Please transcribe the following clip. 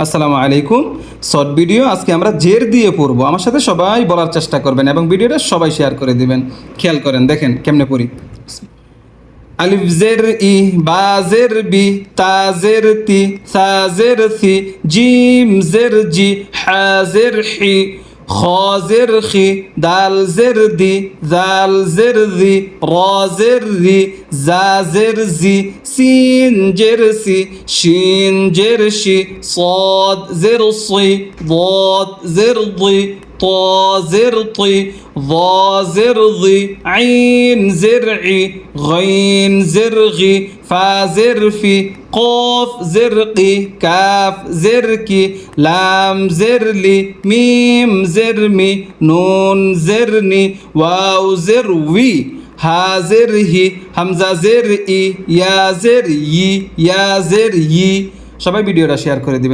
আসসালামু আলাইকুম। Short video আজকে আমরা জের দিয়ে পড়বো। আমার সাথে সবাই বলার চেষ্টা করবেন এবং ভিডিওটা সবাই শেয়ার করে দিবেন। খেয়াল করেন, দেখেন কেমনে পড়ি। আলিফ জের ই, বা জের বি, তা জের তি, সা জের সি, জিম জের জি, হা জের হি, খ জের খি, দাল জের দি, জাল জের জি, র জের রি, জা জের জি, সিন জের সি, শিন জের শি, صاد زر صي، ضاد زر ضي، طا زر طي، ظا زر ضي، عين زرعي، غين زرغي، فا زرفي، قاف زرقي، كاف زركي، لام زرلي، ميم زرمي، نون زرني، واو زروي، হা জের হি, হামজা জের ই, ইয়া জের ই, ইয়া জের ই। সবাই ভিডিওটা শেয়ার করে দিবেন।